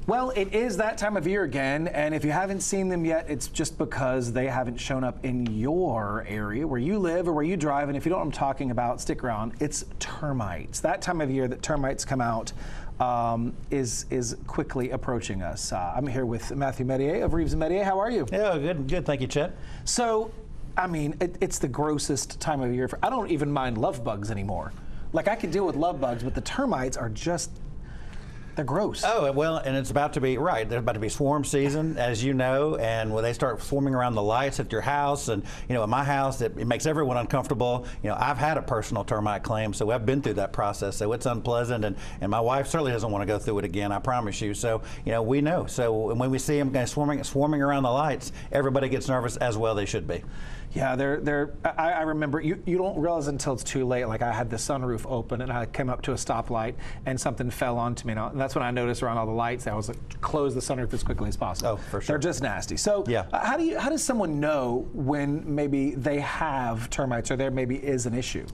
Well, it is that time of year again, and if you haven't seen them yet, it's just because they haven't shown up in your area where you live or where you drive. And if you don't know what I'm talking about, stick around. It's termites. That time of year that termites come out is quickly approaching us. I'm here with Matthew Mestayer of Reeves Mestayer. How are you? Yeah, good. Thank you, Chet. So, I mean, it's the grossest time of year. I don't even mind love bugs anymore. Like, I can deal with love bugs, but the termites are just... they're gross. Oh, well, and it's about to be, right, there's about to be swarm season, as you know, and when they start swarming around the lights at your house, and, you know, at my house, it makes everyone uncomfortable. You know, I've had a personal termite claim, so I've been through that process, so it's unpleasant, and my wife certainly doesn't want to go through it again, I promise you. So, you know, we know. So when we see them kind of swarming around the lights, everybody gets nervous, as well they should be. Yeah, I remember, you don't realize until it's too late. Like, I had the sunroof open and I came up to a stoplight and something fell onto me. And that's when I noticed around all the lights, I was like, close the sunroof as quickly as possible. Oh, for sure. They're just nasty. So yeah. How does someone know when maybe they have termites or there maybe is an issue?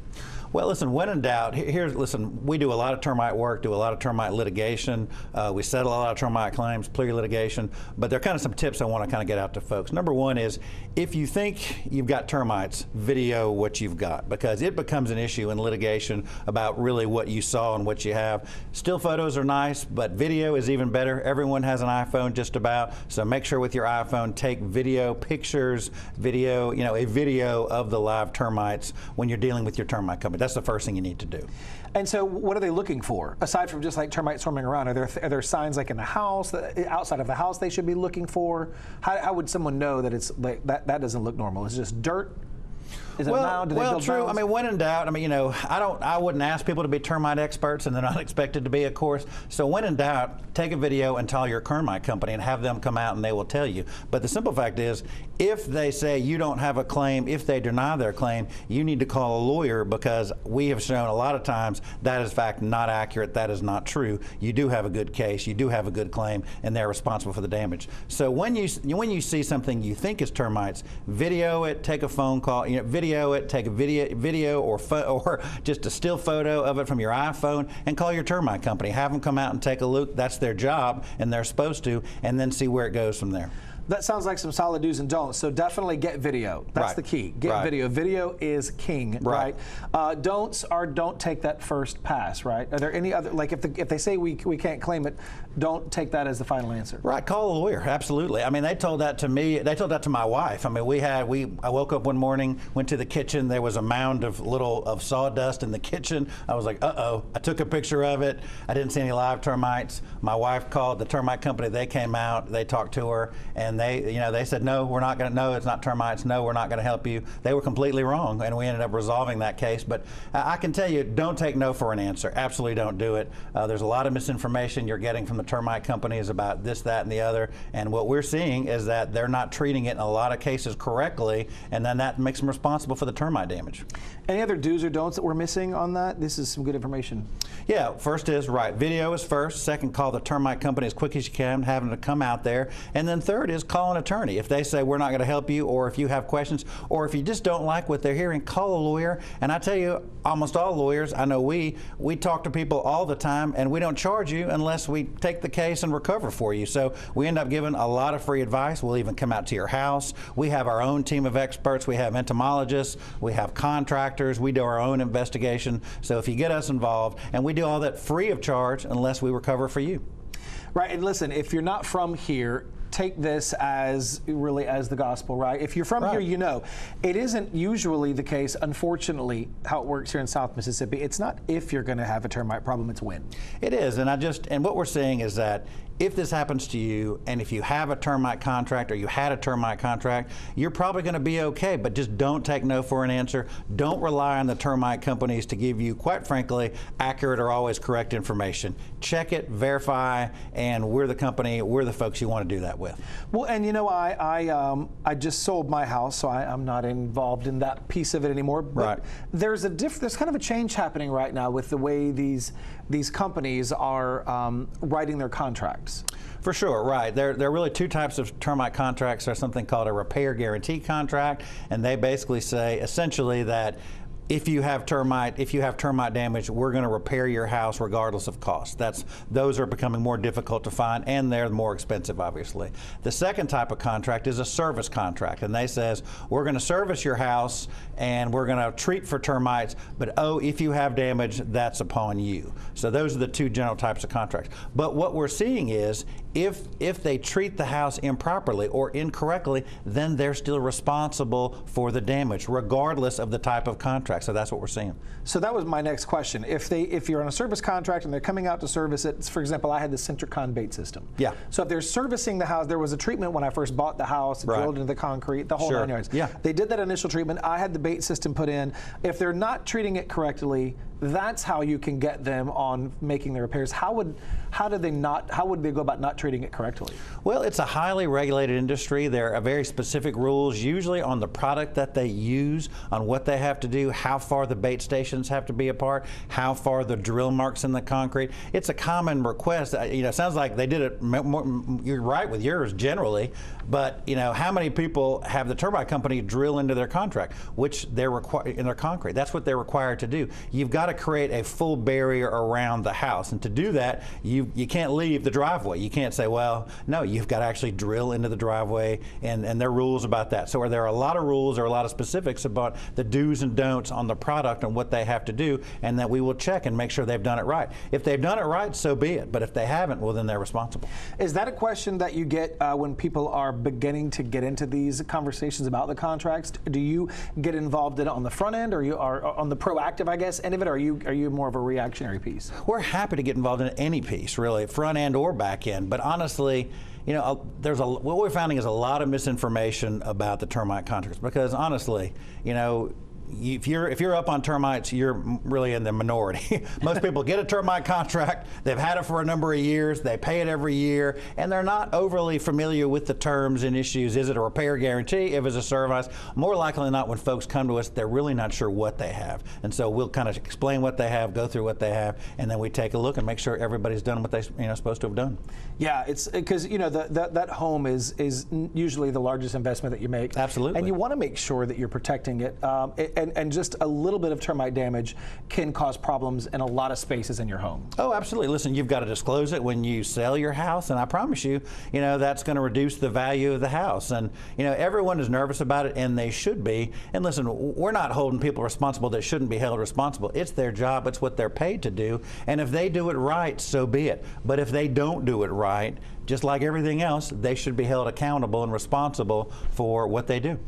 Well, listen, when in doubt, listen, we do a lot of termite work, do a lot of termite litigation. We settle a lot of termite claims, plea litigation, but there are kind of some tips I want to kind of get out to folks. Number one is, if you think you've got termites, video what you've got, because it becomes an issue in litigation about really what you saw and what you have. Still photos are nice, but video is even better. Everyone has an iPhone just about, so make sure with your iPhone, take video, pictures, video, you know, a video of the live termites when you're dealing with your termite company. That's the first thing you need to do. And so what are they looking for? Aside from just like termites swarming around, are there signs like in the house, outside of the house they should be looking for? How would someone know that it's like that doesn't look normal? Is it just dirt? Is it a mound? Do they build true. mounds? I mean, when in doubt, I mean, you know, I wouldn't ask people to be termite experts, and they're not expected to be, of course. So when in doubt, take a video and tell your termite company and have them come out and they will tell you. But the simple fact is, if they say you don't have a claim, if they deny their claim, you need to call a lawyer, because we have shown a lot of times that is in fact not accurate, that is not true. You do have a good case, you do have a good claim, and they're responsible for the damage. So when you see something you think is termites, video it, take a phone call, you know, video it, take a video or just a still photo of it from your iPhone, and call your termite company. Have them come out and take a look. That's their job, and they're supposed to, and then see where it goes from there. That sounds like some solid do's and don'ts. So definitely get video. That's the key. Get video. Video is king, right? Don'ts are don't take that first pass, right? Are there any other, like if they say we can't claim it, don't take that as the final answer. Right, call a lawyer, absolutely. I mean, they told that to me, they told that to my wife. I mean, I woke up one morning, went to the kitchen, there was a mound of sawdust in the kitchen. I was like, uh-oh. I took a picture of it. I didn't see any live termites. My wife called the termite company, they came out, they talked to her, and they said, no, we're not going to, no, it's not termites, no, we're not going to help you. They were completely wrong, and we ended up resolving that case. But I can tell you, don't take no for an answer. Absolutely don't do it. There's a lot of misinformation you're getting from the termite companies about this, that, and the other, and what we're seeing is that they're not treating it in a lot of cases correctly, and then that makes them responsible for the termite damage. Any other do's or don'ts that we're missing on that? This is some good information. Yeah, first is, video is first. Second, call the termite company as quick as you can, have them to come out there. And then third is call an attorney. If they say we're not going to help you, or if you have questions, or if you just don't like what they're hearing, call a lawyer. And I tell you, almost all lawyers, I know we talk to people all the time, and we don't charge you unless we take the case and recover for you. So we end up giving a lot of free advice. We'll even come out to your house. We have our own team of experts. We have entomologists. We have contractors. We do our own investigation. So if you get us involved, and we do all that free of charge unless we recover for you. Right, and listen, if you're not from here, take this as really as the gospel, right? If you're from here, you know. It isn't usually the case, unfortunately, how it works here in South Mississippi. It's not if you're going to have a termite problem, it's when. It is, and what we're saying is that if this happens to you, and if you have a termite contract or you had a termite contract, you're probably going to be okay, but just don't take no for an answer. Don't rely on the termite companies to give you, quite frankly, accurate or always correct information. Check it, verify, and we're the company, we're the folks you want to do that with. Well, and you know, I just sold my house, so I'm not involved in that piece of it anymore. But there's kind of a change happening right now with the way these companies are writing their contracts. For sure, right. There are really two types of termite contracts. There's something called a repair guarantee contract, and they basically say essentially that if you have termite damage, we're going to repair your house regardless of cost. Those are becoming more difficult to find, and they're more expensive, obviously. The second type of contract is a service contract, and they says we're going to service your house and we're going to treat for termites, but if you have damage, that's upon you. So those are the two general types of contracts. But what we're seeing is if they treat the house improperly or incorrectly, then they're still responsible for the damage, regardless of the type of contract. So that's what we're seeing. So that was my next question. If you're on a service contract and they're coming out to service it, for example, I had the Centricon bait system. Yeah. So if they're servicing the house, there was a treatment when I first bought the house, it drilled into the concrete, the whole 9 yards. Yeah. They did that initial treatment. I had the bait system put in. If they're not treating it correctly, that's how you can get them on making the repairs. How would they go about not treating it correctly? Well, it's a highly regulated industry. There are very specific rules, usually on the product that they use, on what they have to do, how far the bait stations have to be apart, how far the drill marks in the concrete. It's a common request. It sounds like they did it. You're right with yours generally, but how many people have the termite company drill into their contract, which they're in their concrete? That's what they're required to do. You've got to create a full barrier around the house, and to do that, you can't leave the driveway. You can't say, well, no, you've got to actually drill into the driveway, and there are rules about that. So there are a lot of rules, or a lot of specifics about the do's and don'ts on the product and what they have to do, and that we will check and make sure they've done it right. If they've done it right, so be it. But if they haven't, well, then they're responsible. Is that a question that you get when people are beginning to get into these conversations about the contracts? Do you get involved in it on the front end, or you are on the proactive, I guess, end of it, or are you more of a reactionary piece? We're happy to get involved in any piece, really, front end or back end. But honestly, what we're finding is a lot of misinformation about the termite contracts, because honestly, if you're up on termites, you're really in the minority. Most people get a termite contract, they've had it for a number of years, they pay it every year, and they're not overly familiar with the terms and issues. Is it a repair guarantee? If it's a service? More likely than not, when folks come to us, they're really not sure what they have. And so we'll kind of explain what they have, go through what they have, and then we take a look and make sure everybody's done what they're supposed to have done. Yeah, it's because that home is usually the largest investment that you make. Absolutely. And you want to make sure that you're protecting it. And just a little bit of termite damage can cause problems in a lot of spaces in your home. Oh, absolutely. Listen, you've got to disclose it when you sell your house, and I promise you, that's going to reduce the value of the house. And, everyone is nervous about it, and they should be. And listen, we're not holding people responsible that shouldn't be held responsible. It's their job. It's what they're paid to do. And if they do it right, so be it. But if they don't do it right, just like everything else, they should be held accountable and responsible for what they do.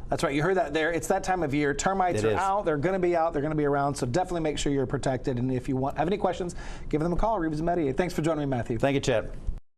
That's right. You heard that there. It's that time of year. Termites are out. They're going to be out. They're going to be around. So definitely make sure you're protected. And if you have any questions, give them a call. Reeves Mestayer. Thanks for joining me, Matthew. Thank you, Chad.